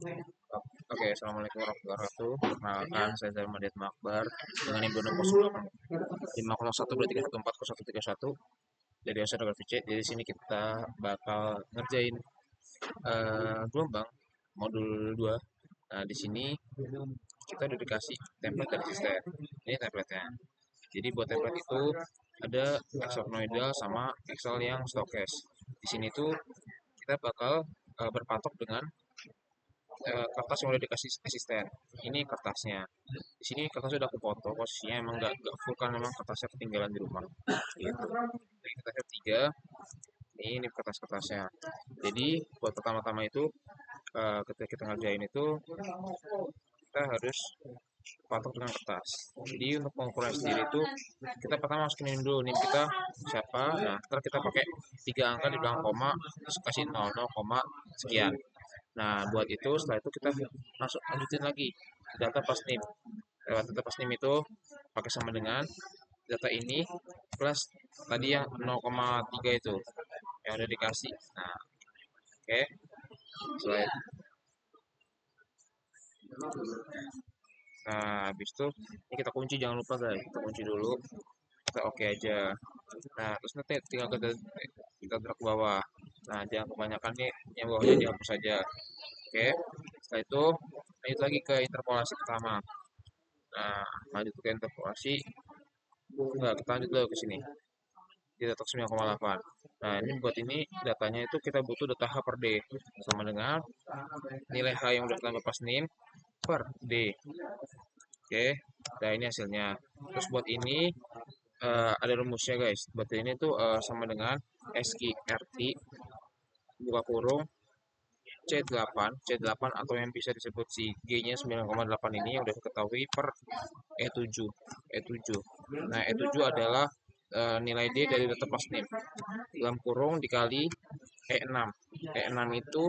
Oke, assalamualaikum warahmatullahi wabarakatuh. Perkenalkan, saya Zalmadiyat Makbar dengan NIM nomor 50123140131 dari Oceanography C. Di sini kita bakal ngerjain gelombang modul 2. Nah, di sini kita udah dikasih template dari Sister. Ini template-nya. Jadi buat template itu ada exonoidal sama pixel yang stokes. Di sini tuh kita bakal berpatok dengan kertas yang udah dikasih asisten. Ini kertasnya. Di sini kertasnya udah aku foto, posisinya emang nggak full kan, memang kertasnya ketinggalan di rumah. Gitu. Jadi kertasnya tiga, ini kertas-kertasnya. Jadi buat pertama-tama itu ketika kita ngerjain itu kita harus patok dengan kertas. Jadi untuk pengukuran sendiri itu kita pertama masukin dulu nih kita siapa. Nah, setelah kita pakai tiga angka di belakang koma, terus kasih 00, sekian. Nah, buat itu setelah itu kita masuk lanjutin lagi data pas nim. Lewat data pas nim itu pakai sama dengan data ini plus tadi yang 0,3 itu yang udah dikasih. Nah, oke. Setelah itu, nah, habis itu ini kita kunci, jangan lupa guys, kita kunci dulu. Kita oke aja. Nah, terus nanti tinggal kita drag ke bawah. Nah, jangan kebanyakan nih, yang bawahnya dihapus saja. Oke. Setelah itu lanjut lagi ke interpolasi pertama. Nah, lanjut ke interpolasi. Enggak, kita lanjut dulu ke sini. Di data 9,8. Nah, ini buat ini datanya itu kita butuh data H per D sama dengan nilai H yang udah kita ambil pas NIM per D. Oke. Nah, ini hasilnya. Terus buat ini ada rumusnya guys. Buat ini tuh sama dengan SQRT buka kurung C8 atau yang bisa disebut si G-nya 9,8 ini yang udah diketahui per E7. E7. Nah, E7 adalah nilai D dari data pas NIM. Dalam kurung dikali E6. E6 itu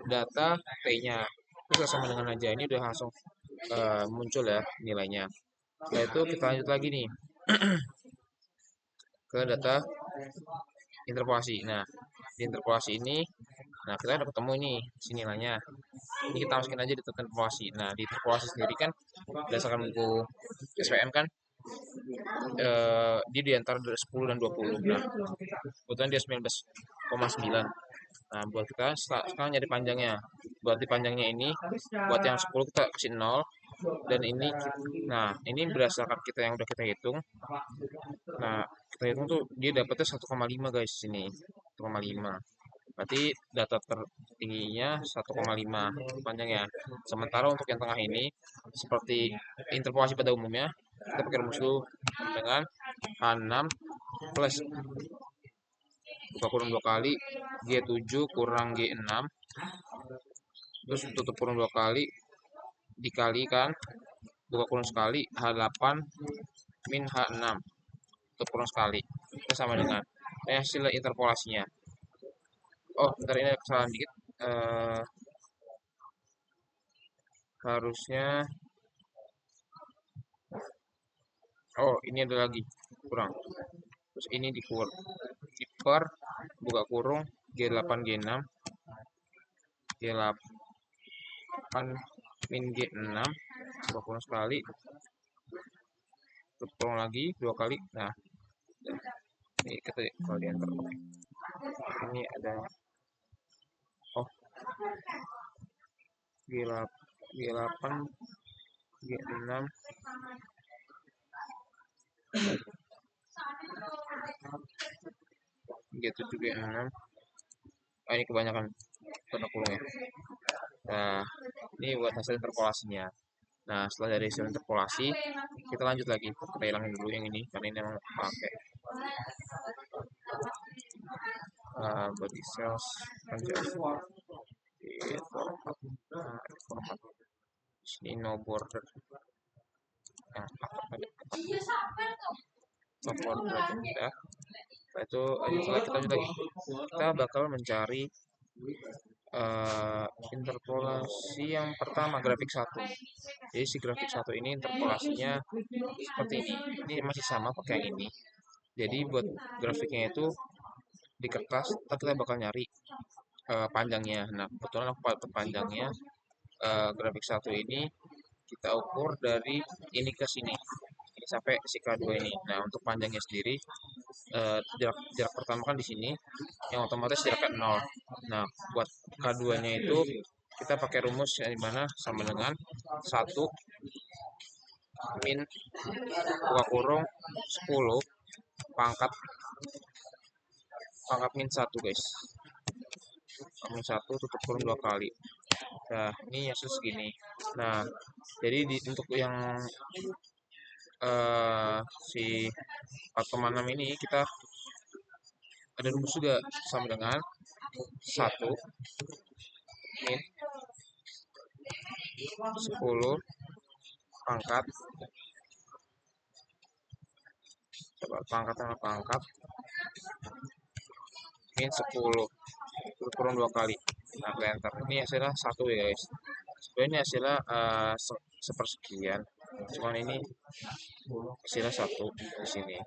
data T-nya. Itu sama dengan aja. Ini udah langsung muncul ya nilainya. Setelah itu kita lanjut lagi nih ke data interpolasi. Nah, di interpolasi ini, nah kita udah ketemu nih si nilainya. Ini kita masukin aja di data interpolasi. Nah, di interpolasi sendiri kan berdasarkan buku SPM kan dia di antara 10 dan 20. Nah, kebetulan dia 19,9. Nah, buat kita sekarang nyari panjangnya. Buat di panjangnya ini, buat yang 10 kita kasih 0. Dan ini, nah ini berdasarkan kita yang udah kita hitung. Nah, kita hitung tuh dia dapetnya 1,5 guys sini. 1,5. Berarti data tertingginya 1,5 panjangnya. Sementara untuk yang tengah ini, seperti interpolasi pada umumnya, kita pakai rumus dulu dengan H6 plus buka kurung 2 kali G7 kurang G6, terus tutup kurung 2 kali dikalikan buka kurung sekali H8 min H6 tutup kurung sekali. Itu sama dengan hasil interpolasinya. Oh, bentar, ini ada kesalahan dikit. Harusnya ini ada lagi kurang. Terus ini di per buka kurung G8 G6 G8 min G6 buka kurung sekali tutup kurung lagi 2 kali. Nah, ini kita kalau di enter ini ada G8 G6 G7 G6. Ini kebanyakan tanda kurungnya. Nah, ini buat hasil interpolasinya. Nah, setelah dari hasil interpolasi, kita lanjut lagi. Kita hilangin dulu yang ini, karena ini memang pakai body cells format. Format. Sini no border. Nah, no border aja udah. Setelah itu, setelah kita lanjut lagi, kita bakal mencari interpolasi yang pertama, grafik 1. Jadi si grafik 1 ini interpolasinya seperti ini. Ini masih sama pakai yang ini. Jadi buat grafiknya itu di kertas, kita bakal nyari panjangnya. Nah, kebetulan aku pakai panjangnya grafik satu ini kita ukur dari ini ke sini, ini sampai si K2 ini. Nah, untuk panjangnya sendiri, jarak pertama kan di sini, yang otomatis jaraknya 0. Nah, buat K2-nya itu kita pakai rumus yang dimana sama dengan 1 min buka kurung 10 pangkat pangkat min 1 guys. Min 1 tutup kurung 2 kali. Nah, ini hasil segini. Nah, jadi untuk yang si 4,6 ini kita ada rumus juga sama dengan 1 min 10 pangkat pangkat min 10 kurang 2 kali. Nah, enter. Ini hasilnya 1 ya guys. Sebenarnya ini hasilnya sepersekian. Cuman ini hasilnya 1 di sini.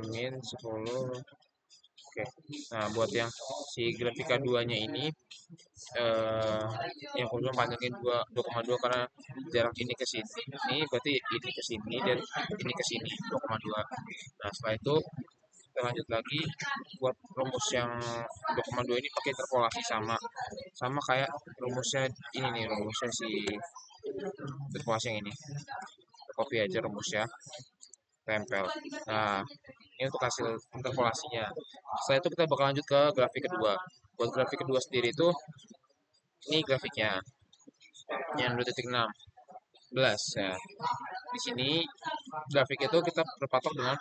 Min 10. Oke. Nah, buat yang si grafika 2-nya ini yang kemudian panjangin 2,2 karena jarak ini ke sini. Ini berarti ini ke sini dan ini ke sini 2,2. Nah, setelah itu kita lanjut lagi buat rumus yang 2,2 ini pakai interpolasi sama kayak rumusnya ini nih, rumusnya si interpolasi yang ini. Kita copy aja rumusnya, tempel. Nah, ini untuk hasil interpolasinya. Setelah itu kita bakal lanjut ke grafik kedua. Buat grafik kedua sendiri itu ini grafiknya yang 2.16 ya. Di sini grafik itu kita berpatok dengan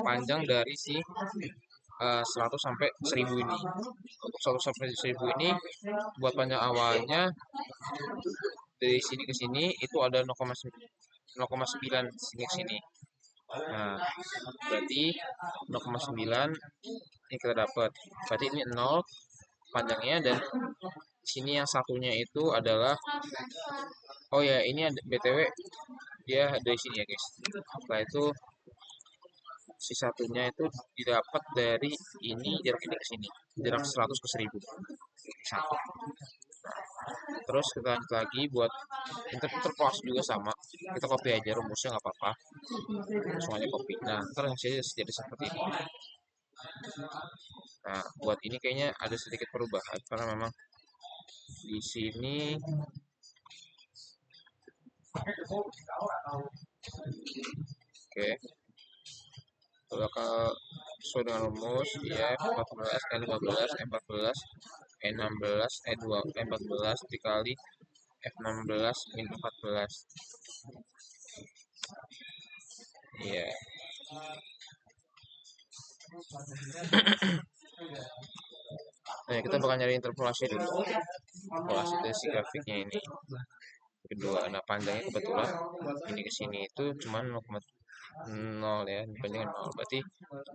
panjang dari si 100 sampai 1000 ini. Untuk 100 sampai 1000 ini buat panjang awalnya dari sini ke sini itu ada 0,9 sini ke sini. Nah, berarti 0,9 ini kita dapat. Berarti ini 0 panjangnya dan di sini yang satunya itu adalah, oh ya, ini ada BTW dia dari sini ya guys. Setelah itu si satunya itu didapat dari ini, jarak ini ke sini, jarak 100 ke 1000 satu. Terus kita lanjut lagi buat interpolasi juga sama, kita copy aja rumusnya nggak apa-apa, langsung aja copy. Nah, terus hasilnya jadi seperti ini. Nah, buat ini kayaknya ada sedikit perubahan karena memang di sini oke, bakal sesuai dengan rumus ya, F14, E15, E14, E16, E2, E14 dikali F16 min 14. Iya. Nah, kita bakal nyari interpolasi dulu. Interpolasi dari si grafiknya ini. Kedua, nah panjangnya kebetulan ini ke sini itu cuma 0 ya, panjangnya 0. Berarti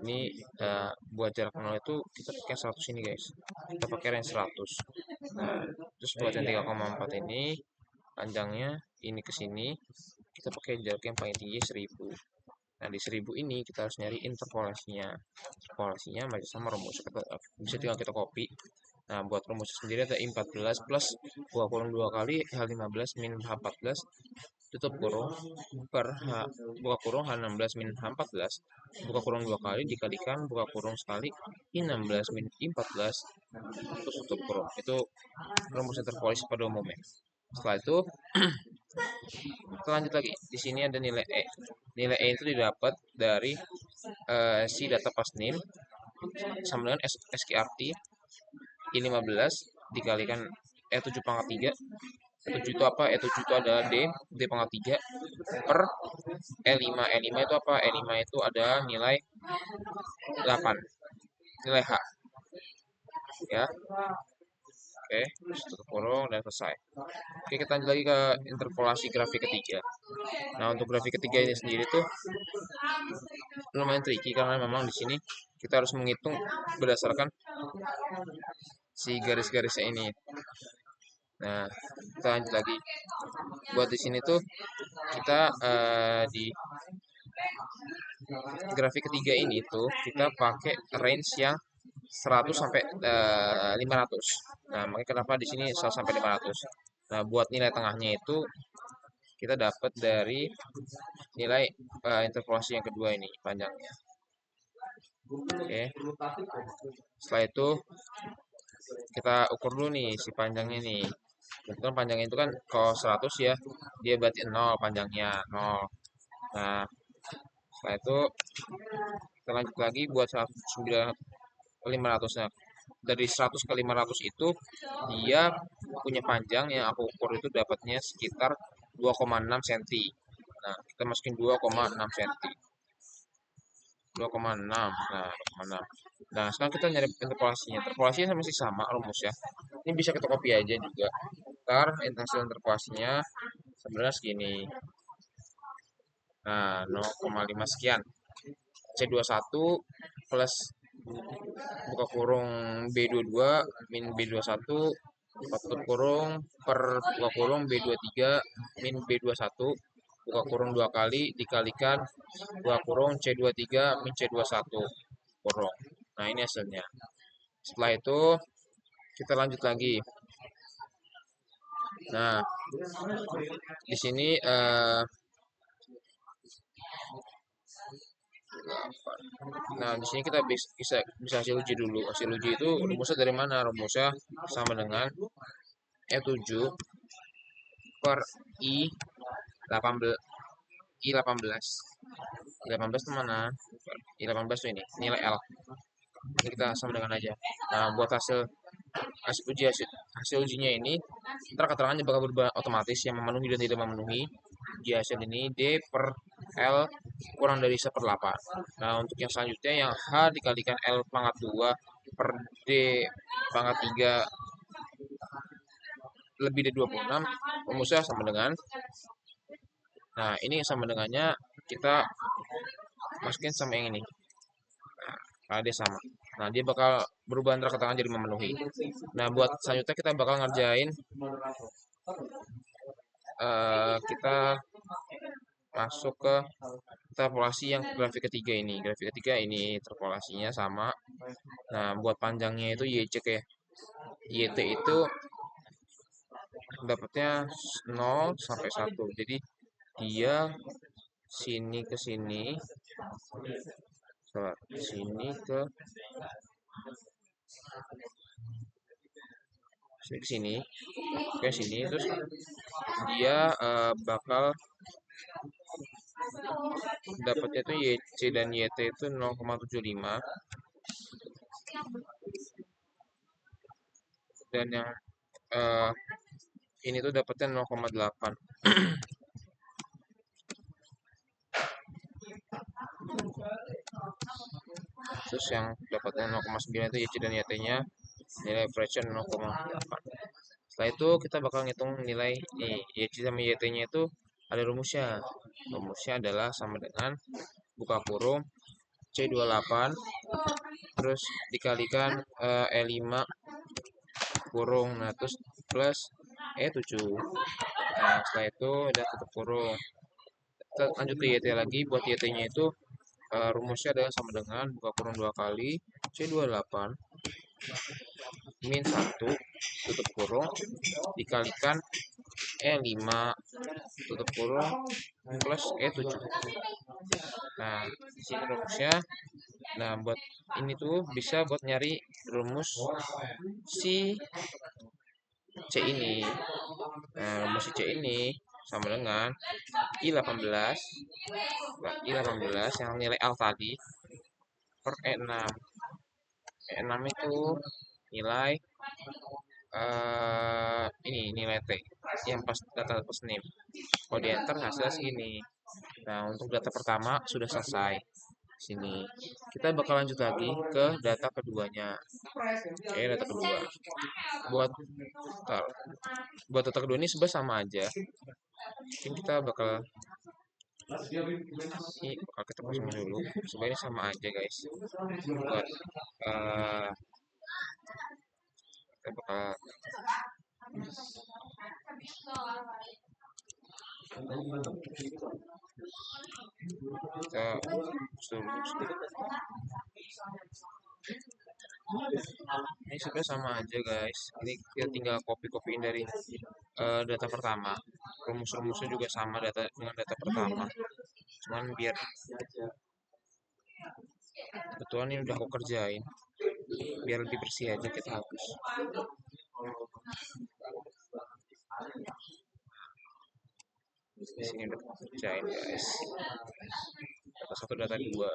ini buat jarak 0 itu kita pakai 100 ini guys. Kita pakai range 100. Nah, terus buat yang 3,4 ini panjangnya ini ke sini kita pakai jarak yang paling tinggi 1000. Nah, di 1000 ini kita harus nyari interpolasinya. Interpolasinya masih sama rumus. Bisa tinggal kita copy. Nah, buat rumus sendiri ada I14 plus buka kurung 2 kali H15 min H14 tutup kurung per buka kurung H16 min H14 buka kurung 2 kali dikalikan buka kurung sekali I16 min I14 terus tutup kurung. Itu rumus interpolasi pada umumnya. Setelah itu kita lanjut lagi. Di sini ada nilai E. Nilai E itu didapat dari si data pass name sama dengan SQRT I15 dikalikan E7 pangkat 3. E7 itu apa? E7 itu adalah D pangkat 3 per E5. E5 itu apa? E5 itu ada nilai 8. Nilai H. Ya. Oke, tutup kurung dan selesai. Oke, kita lanjut lagi ke interpolasi grafik ketiga. Nah, untuk grafik ketiga ini sendiri tuh lumayan tricky karena memang di sini kita harus menghitung berdasarkan si garis-garisnya ini. Nah, kita lanjut lagi. Buat di sini tuh kita di grafik ketiga ini tuh kita pakai range yang 100 sampai 500. Nah, makanya kenapa di sini 100 sampai 500. Nah, buat nilai tengahnya itu kita dapat dari nilai interpolasi yang kedua ini panjangnya. Oke. Setelah itu kita ukur dulu nih si panjangnya nih. Kebetulan panjangnya itu kan kalau 100 ya, dia berarti 0 panjangnya, 0. Nah, setelah itu kita lanjut lagi buat 109 ke 500. Nah, dari 100 ke 500 itu dia punya panjang yang aku ukur itu dapatnya sekitar 2,6 cm. Nah, kita masukin 2,6 cm. 2,6. Nah, 2,6. Nah, sekarang kita nyari interpolasinya. Interpolasinya masih sama rumus ya. Ini bisa kita copy aja juga. Ntar hasil interpolasinya sebenarnya segini. Nah, 0,5 sekian. C21 plus buka kurung B22 min B21 tutup kurung per buka kurung B23 min B21 buka kurung 2 kali dikalikan buka kurung C23 min C21 kurung. Nah, ini hasilnya. Setelah itu kita lanjut lagi. Nah, di sini nah, di sini kita bisa hasil uji dulu. Hasil uji itu rumusnya dari mana? Rumusnya sama dengan E7 per I18. I18. I18 itu mana? I18 itu ini, nilai L. Ini kita sama dengan aja. Nah, buat hasil ujinya ini, ntar keterangannya bakal berubah otomatis yang memenuhi dan tidak memenuhi. Di hasil ini D per L kurang dari 1/8. Nah, untuk yang selanjutnya yang H dikalikan L pangkat 2 per D pangkat 3 lebih dari 26, rumusnya sama dengan. Nah, ini sama dengannya kita masukin sama yang ini. Nah, kalau dia sama. Nah, dia bakal berubah antara keterangan jadi memenuhi. Nah, buat selanjutnya kita bakal ngerjain kita masuk ke interpolasi yang grafik ketiga ini. Grafik ketiga ini interpolasinya sama. Nah, buat panjangnya itu YC ya. YT itu dapatnya 0 sampai 1. Jadi dia sini ke sini, sini ke sini ke sini terus dia bakal dapatnya itu YC dan YT itu 0,75 dan yang ini tuh dapatnya 0,8. Terus yang dapatnya 0,9 itu YC dan YT-nya nilai fraction 0,8. Setelah itu kita bakal ngitung nilai nih YC sama YT-nya itu ada rumusnya. Rumusnya adalah sama dengan buka kurung C28 terus dikalikan E5 kurung, nah terus plus E7. Nah, setelah itu udah tutup kurung. Kita lanjut ke YT lagi. Buat YT-nya itu rumusnya adalah sama dengan buka kurung 2 kali C28 min 1 tutup kurung dikalikan E5 tutup kurung plus E7. Nah, di sini rumusnya. Nah, buat ini tuh bisa buat nyari rumus si C ini. Nah, rumus si C ini sama dengan I18 yang nilai L tadi per E6. E6 itu nilai ini nilai T yang pas data pas name. Kalau di enter hasilnya segini. Nah, untuk data pertama sudah selesai. Sini kita bakal lanjut lagi ke data keduanya. Oke, data kedua. Buat buat data kedua ini sebenarnya sama aja. Mungkin kita bakal kita pasangin dulu. Sebenarnya sama aja guys. Buat kita bakal kita Ini sebenarnya sama aja guys. Ini kita tinggal copy-copyin dari data pertama. Rumus-rumusnya juga sama dengan data pertama. Cuman biar kebetulan ini udah aku kerjain, biar lebih bersih aja kita hapus. Di sini udah aku kerjain guys. Data satu, data dua.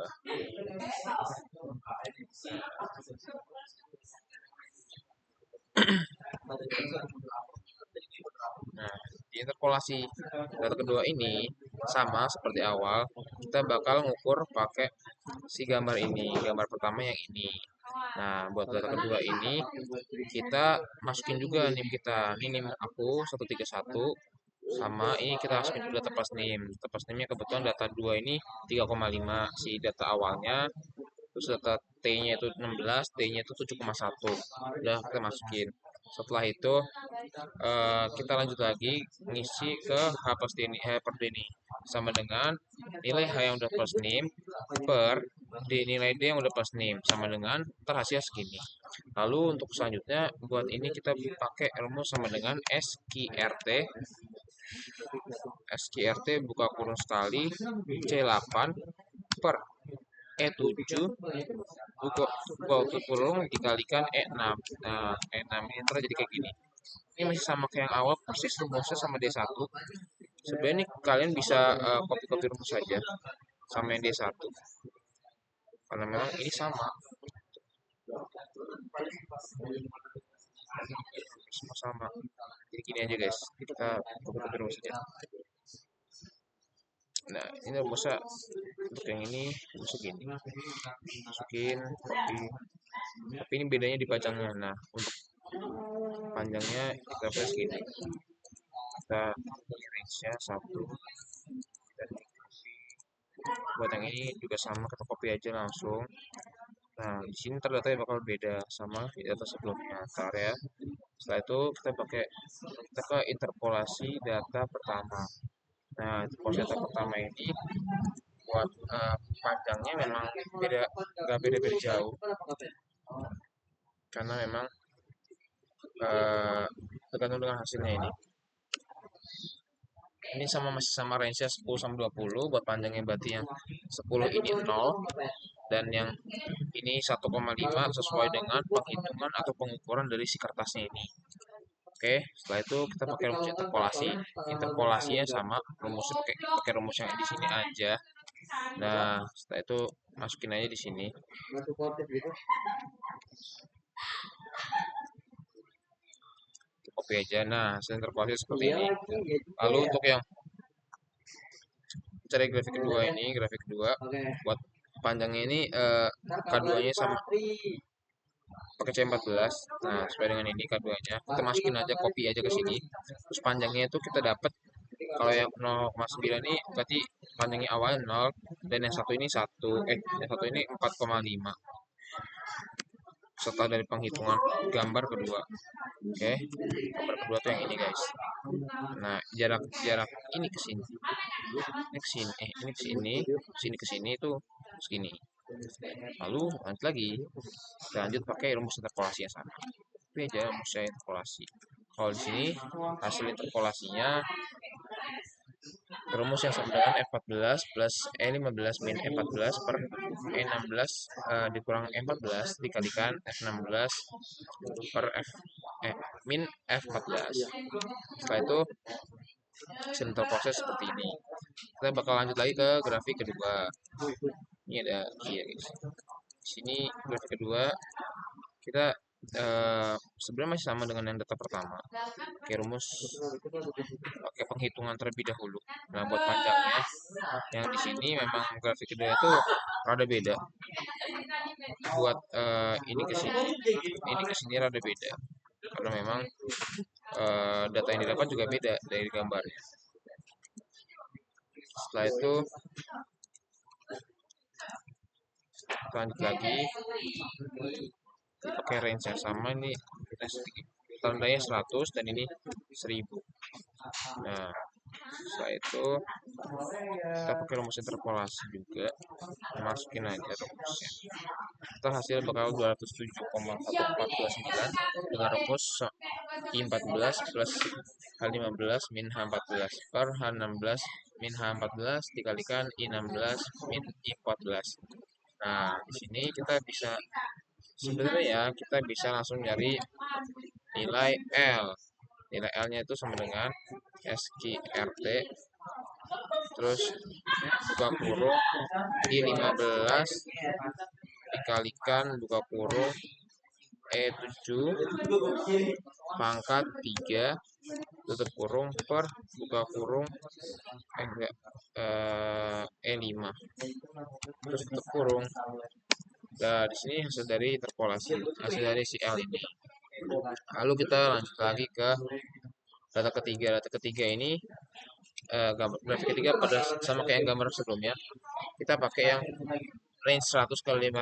Nah, di interpolasi data kedua ini sama seperti awal, kita bakal ngukur pakai si gambar ini, gambar pertama yang ini. Nah, buat data kedua ini kita masukin juga NIM kita. Ini NIM aku 131 sama ini kita masukin juga data pas NIM. Data pas NIM-nya kebetulan data 2 ini 3,5 si data awalnya. Terus data T-nya itu 16, D-nya itu 7,1. Udah kita masukin. Setelah itu kita lanjut lagi ngisi ke H plus D ini, H per D ini sama dengan nilai H yang udah plus NIM per D nilai D yang udah plus NIM sama dengan terhasil segini. Lalu untuk selanjutnya buat ini kita pakai rumus sama dengan SQRT. SQRT buka kurung sekali C8 per E7 buka tutup kurung dikalikan E6. Nah, E6 ini terjadi kayak gini. Ini masih sama kayak yang awal, persis rumusnya sama D1. Sebenarnya ini kalian bisa copy-copy rumus saja sama yang D1. Karena memang ini sama. Semua sama. Jadi gini aja guys, kita copy-copy rumus saja. Nah, ini rumusnya untuk yang ini rumusnya gini. Masukin, copy. Tapi ini bedanya di panjangnya. Nah, untuk panjangnya kita press gini. Kita range-nya 1 dan buat yang ini juga sama, kita copy aja langsung. Nah, di sini ntar datanya bakal beda sama data sebelumnya. Ntar ya. Setelah itu kita ke interpolasi data pertama. Nah, interpolasi data pertama ini buat panjangnya memang nggak beda-beda jauh. Karena memang tergantung dengan hasilnya ini. Ini masih sama range-nya 10 sampai 20 buat panjangnya, berarti yang 10 ini 0 dan yang ini 1,5 sesuai dengan penghitungan atau pengukuran dari si kertasnya ini. Oke, setelah itu kita pakai rumus interpolasi. Interpolasinya sama, rumusnya pakai rumus yang di sini aja. Nah, setelah itu masukin aja di sini. Copy aja. Nah, hasil interpolasi seperti ini. Lalu untuk yang cari grafik kedua buat panjangnya ini K2-nya sama pakai C14. Nah, sesuai dengan ini K2-nya. Kita masukin aja, copy aja ke sini. Terus panjangnya itu kita dapat kalau yang 0,9 ini berarti panjangnya awalnya 0 dan yang satu ini yang satu ini 4,5 setelah dari penghitungan gambar kedua. Oke, gambar kedua tuh yang ini guys. Nah, jarak ini ke sini, ini ke sini, ini ke sini, ke sini itu segini. Lalu lanjut lagi, kita lanjut pakai rumus interpolasi yang sama. Ini aja rumusnya interpolasi. Kalau di sini hasil interpolasinya rumus yang sama dengan F14 plus E15 min E14 per E16 dikurang E14 dikalikan F16 per min F14. Setelah itu hasil interproses seperti ini. Kita bakal lanjut lagi ke grafik kedua. Ini ada guys. Di sini grafik kedua kita sebenarnya masih sama dengan yang data pertama. Pakai rumus, pakai penghitungan terlebih dahulu. Nah, buat panjangnya yang di sini memang grafik kedua itu rada beda. Buat ini ke sini rada beda. Karena memang data yang didapat juga beda dari gambar. Setelah itu lanjut lagi pakai range yang sama, ini tandanya 100 dan ini 1000. Nah, setelah itu kita pakai rumus interpolasi juga, masukin aja rumusnya. kita hasil bakal 207,1429 dengan rumus I14 plus H15 min H14 per H16 min H14 dikalikan I16 min I14. Nah, di sini kita bisa sebenarnya ya kita bisa langsung nyari nilai L. Nilai L-nya itu sama dengan SQRT terus buka kurung I15 dikalikan buka kurung E7 pangkat 3 tutup kurung per buka kurung E5 terus tutup kurung. Nah, di sini hasil dari interpolasi, hasil dari si L ini. Lalu kita lanjut lagi ke data ketiga. Data ketiga ini gambar grafik ketiga pada sama kayak yang gambar sebelumnya. Kita pakai yang range 100 ke 500.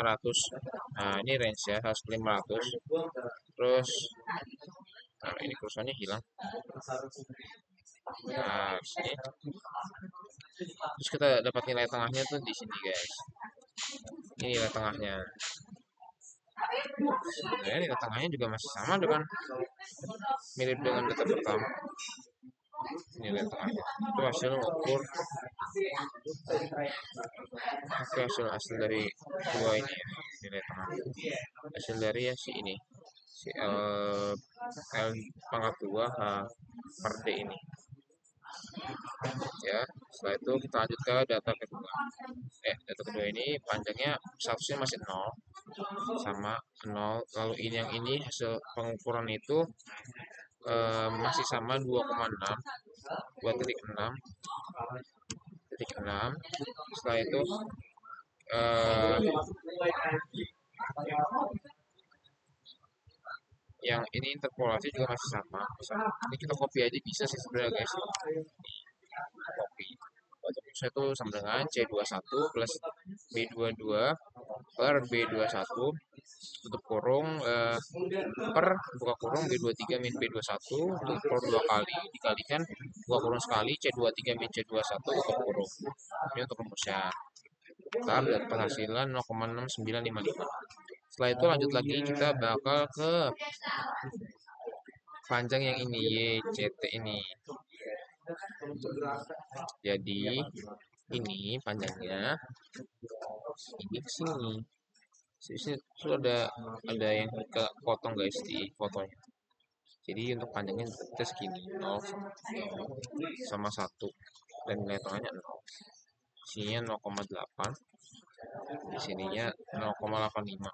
Nah, ini range ya 100 ke 500. Terus nah, ini kursornya hilang. Nah, di sini. Terus kita dapat nilai tengahnya tuh di sini, guys. Ini nilai tengahnya. Sebenarnya nilai tengahnya juga masih sama dengan mirip dengan data pertama. Nilai tengahnya itu hasil ukur hasil dari dua ini ya, nilai tengah hasil dari ya si ini si L pangkat 2 H per D ini ya. Setelah itu kita lanjut ke data kedua. Data kedua ini panjangnya statusnya masih 0 sama 0. Lalu ini yang ini hasil pengukuran itu masih sama 2,6 2,6 setelah itu yang ini interpolasi juga masih sama. Ini kita copy aja bisa sih sebenarnya, guys. Copy rumusnya itu sama dengan C21 plus B22 per B21 tutup kurung per buka kurung B23 min B21 tutup kurung 2 kali dikalikan buka kurung sekali C23 min C21 tutup kurung. Ini untuk rumusnya. Kita dapat hasilan 0,6955. Setelah itu lanjut lagi kita bakal ke panjang yang ini YCT ini. Jadi ini panjangnya ini ke sini. Sini itu ada yang kepotong, guys, di fotonya. Jadi untuk panjangnya kita segini 0 sama 1 dan nilai tengahnya 0. Sininya 0,8. Di sininya 0,85.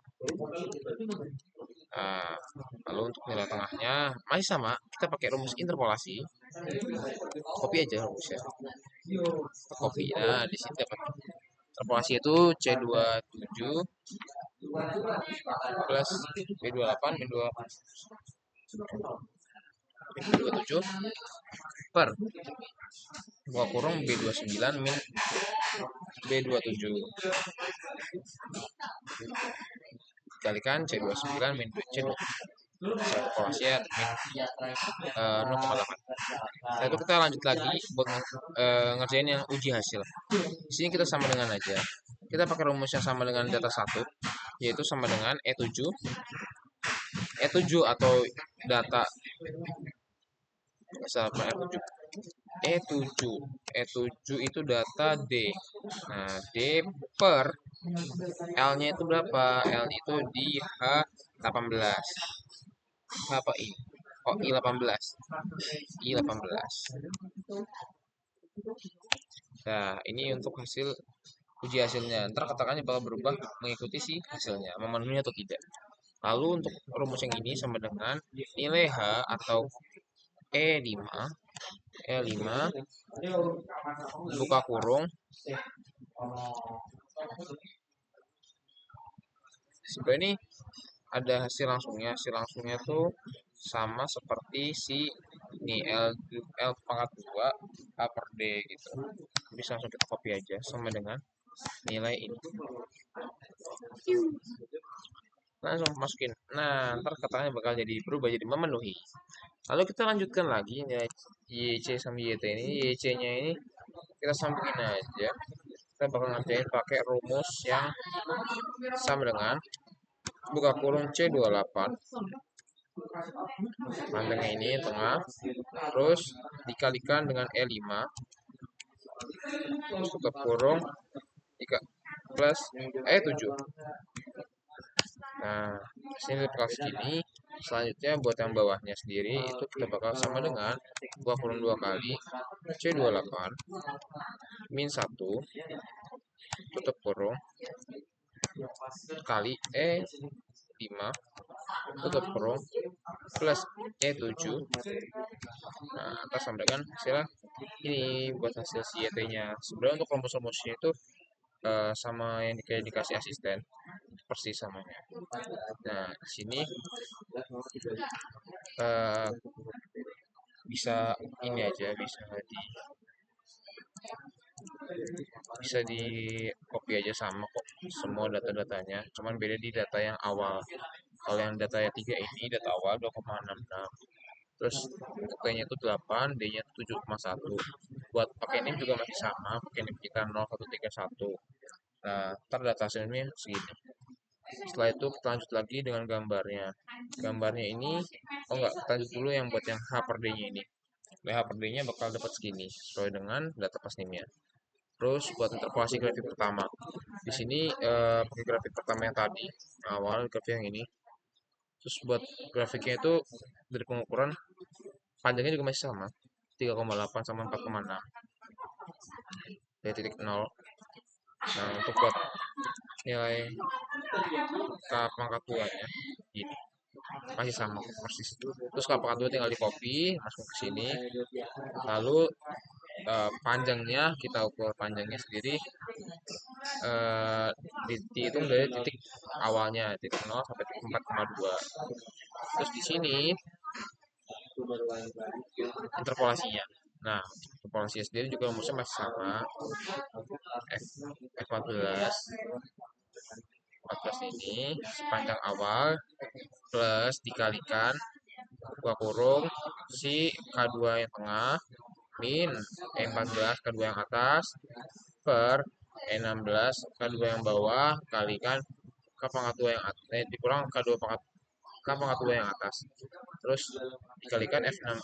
Nah, lalu untuk nilai tengahnya masih sama, kita pakai rumus interpolasi. Copy aja rumusnya. Copy. Nah, di sini dapat interpolasi itu C27 plus B28 min 27 per buka kurung B29 min B27 dikalikan C29 min C29 interpolasinya min 0,8. Setelah itu kita lanjut lagi buat ngerjain yang uji hasil. Di sini kita sama dengan aja. Kita pakai rumus yang sama dengan data 1, yaitu sama dengan E7 atau data E7 itu data D. Nah, D per L-nya itu berapa? L-nya itu di H18. Apa I? Oh, I18. Nah, ini untuk hasil uji hasilnya. Ntar katakannya bakal berubah mengikuti si hasilnya, memenuhi atau tidak. Lalu untuk rumus yang ini sama dengan nilai H atau E5 buka kurung sebenarnya ini ada hasil langsungnya tuh sama seperti si ini L pangkat 2 H per D gitu. Bisa langsung kita copy aja sama dengan nilai ini. Langsung masukin. Nah, ntar katanya bakal jadi berubah jadi memenuhi. Lalu kita lanjutkan lagi nilai YC sama YT ini. YC-nya ini kita sambungin aja. Kita bakal ngerjain pakai rumus yang sama dengan buka kurung C28, panjangnya ini tengah, terus dikalikan dengan E5, terus tutup kurung plus E7. Nah, sini bakal segini. Selanjutnya buat yang bawahnya sendiri itu kita bakal sama dengan buka kurung 2 kali C28 min 1 tutup kurung kali E5 tutup kurung plus E7. Nah, atas sama dengan hasilnya ini buat hasil si YT-nya. Sebenarnya untuk rumus-rumusnya itu sama yang kayak dikasih asisten, persis samanya. Nah, di sini eh, bisa ini aja, bisa di copy aja sama kok semua data-datanya, cuman beda di data yang awal. Kalau yang data yang 3 ini data awal 2,66, terus untuk T-nya itu 8, D-nya itu 7,1. Buat pakai NIM juga masih sama, pakai NIM kita 0131. Nah, ntar data hasilnya segini. Setelah itu kita lanjut lagi dengan gambarnya. Gambarnya ini, oh enggak, kita lanjut dulu yang buat yang H per D-nya ini. H per D-nya bakal dapat segini, sesuai dengan data pas NIM-nya. Terus buat interpolasi grafik pertama, di sini pakai grafik pertama yang tadi, awal grafik yang ini. Terus buat grafiknya itu dari pengukuran panjangnya juga masih sama, 3,8 sama 4,6 dari titik 0. Nah, untuk buat nilai K pangkat 2-nya ini masih sama persis. Terus K pangkat 2 tinggal di copy, masuk ke sini. Lalu panjangnya kita ukur panjangnya sendiri, dihitung dari titik awalnya, titik 0 sampai titik 4,2. Terus di sini interpolasinya. Nah, interpolasinya sendiri juga rumusnya masih sama. F14 ini sepanjang awal plus dikalikan buka kurung si K2 yang tengah min E14 K2 yang atas per E16 K2 yang bawah kalikan K pangkat 2 yang atas, dikurang K pangkat 2 yang atas, terus dikalikan F16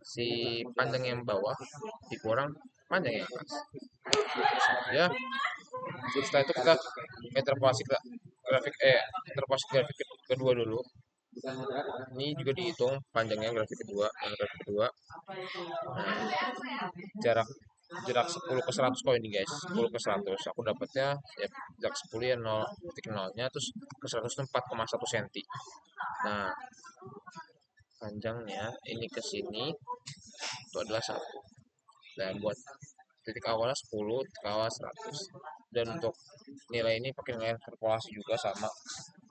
si panjang yang bawah dikurang panjang yang atas. Ya, setelah itu kita interpolasi grafik kedua dulu. Ini juga dihitung panjangnya grafik kedua dan grafik kedua. Nah, jarak jarak 10 ke 100 kok ini guys, 10 ke 100 aku dapatnya ya jarak 10 ya 0,0-nya, terus ke 100 itu 4,1 cm. Nah, panjangnya ini ke sini itu adalah 1. Dan buat titik awalnya 10, titik awal 100. Dan untuk nilai ini pakai nilai interpolasi juga sama.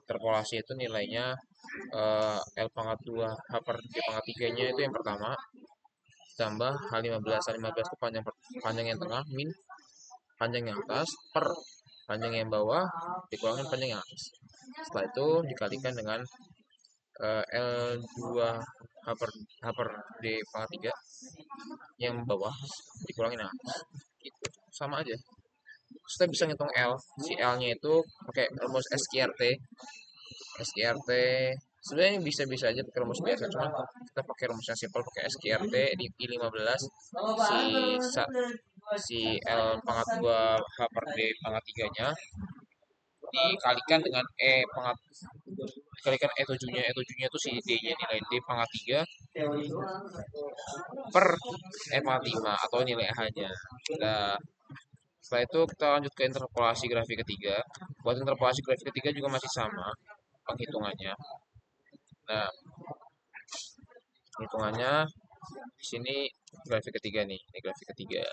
Interpolasi itu nilainya L pangkat 2 H per D pangkat 3 nya itu yang pertama tambah H15. H15 itu panjang yang tengah min panjang yang atas per panjang yang bawah dikurangin panjang yang atas. Setelah itu dikalikan dengan L2 H per D pangkat 3 yang bawah dikurangin yang atas. Gitu. Sama aja. Kita bisa ngitung L. Si L-nya itu pakai rumus SQRT. SQRT sebenarnya bisa-bisa aja pakai rumus biasa, cuma kita pakai rumus yang simpel, pakai SQRT di I15 si si L pangkat 2 H per D pangkat 3 nya dikalikan dengan dikalikan E7 nya itu si D nya, nilai D pangkat 3 per E pangkat 5 atau nilai H nya. Nah, setelah itu kita lanjut ke interpolasi grafik ketiga. Buat interpolasi grafik ketiga juga masih sama penghitungannya. Nah, hitungannya di sini grafik ketiga nih, ini grafik ketiga.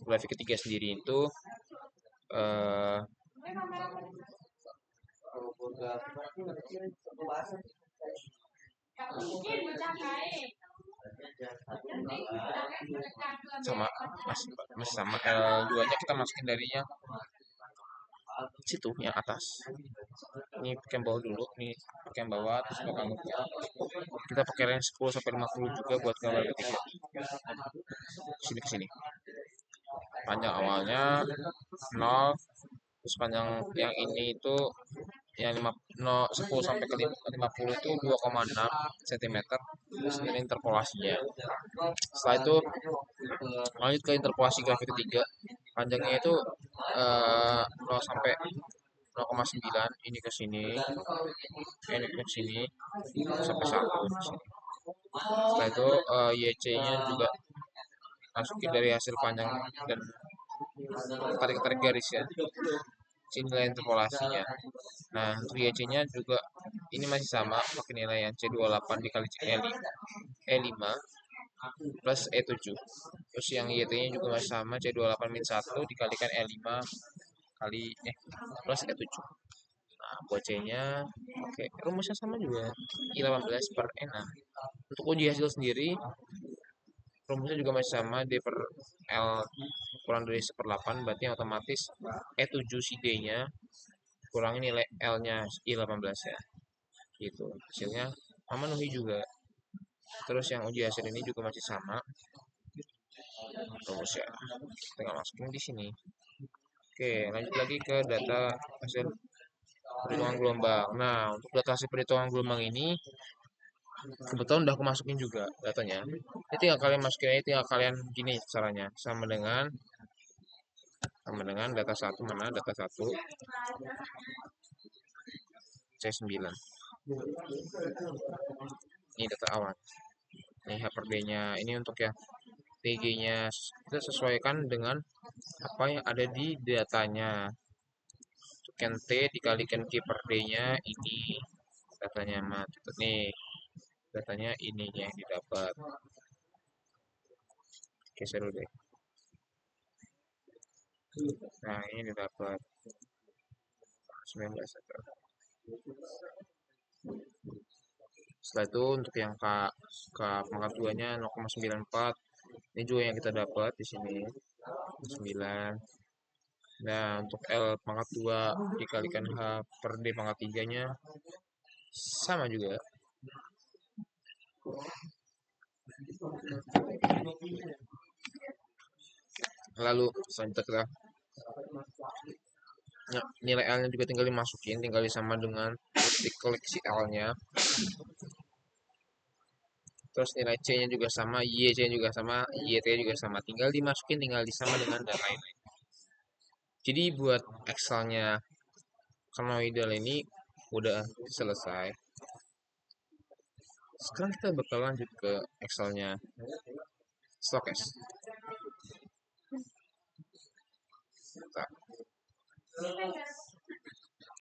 Grafik ketiga sendiri itu eh, sama masih sama. L2 nya kita masukin darinya situ yang atas. Ini pakai yang bawah dulu, nih pakai yang bawah, terus bakal kita pakai range 10 sampai 50 juga buat gambar ketiga. Sini ke sini. Panjang awalnya 0, terus panjang yang ini itu yang 10 sampai ke 50 itu 2,6 cm, terus ini interpolasinya. Setelah itu lanjut ke interpolasi grafik ketiga, panjangnya itu 0 sampai 0,9, ini ke sini, ini ke sini, sampai 1 di sini. Setelah itu YC-nya juga masukin dari hasil panjang dan tarik-tarik garis ya. Ini nilai interpolasinya. Nah, untuk YC-nya juga ini masih sama, pakai nilai yang C28 dikali E5 plus E7. Terus yang YT-nya juga masih sama, C28 min 1 dikalikan E5 kali plus E7. Nah, buat C-nya oke, rumusnya sama juga, I18 per N6. Untuk uji hasil sendiri, rumusnya juga masih sama, D per L kurang dari 1/8, berarti otomatis E7 si D-nya kurangi nilai L-nya I18 ya. Gitu. Hasilnya memenuhi juga. Terus yang uji hasil ini juga masih sama rumusnya. Tinggal masukin di sini. Oke, lanjut lagi ke data hasil perhitungan gelombang. Nah, untuk data hasil perhitungan gelombang ini kebetulan udah aku masukin juga datanya. Ini tinggal kalian masukin aja, tinggal kalian gini caranya, sama dengan data satu, mana data satu C9. Ini data awan. Ini H per D-nya. Ini untuk yang TG-nya kita sesuaikan dengan apa yang ada di datanya. Untuk yang T dikalikan Q per D-nya, ini datanya nih. Datanya ini yang didapat. Oke, seru deh. Nah, ini didapat 19 atau. Setelah itu untuk yang K pangkat 2-nya 0,94. Ini juga yang kita dapat di sini 9. Nah, untuk L pangkat 2 dikalikan H per D pangkat 3-nya sama juga. Lalu selanjutnya kita nilai L-nya juga tinggal dimasukin, tinggal disama dengan titik koleksi L-nya. Terus nilai C-nya juga sama, Y-nya juga sama, YT juga sama. Tinggal dimasukin, tinggal disama dengan dan lain-lain. Jadi buat Excel-nya konoidal ini udah selesai. Sekarang kita bakal lanjut ke Excel-nya Stokes. Nah,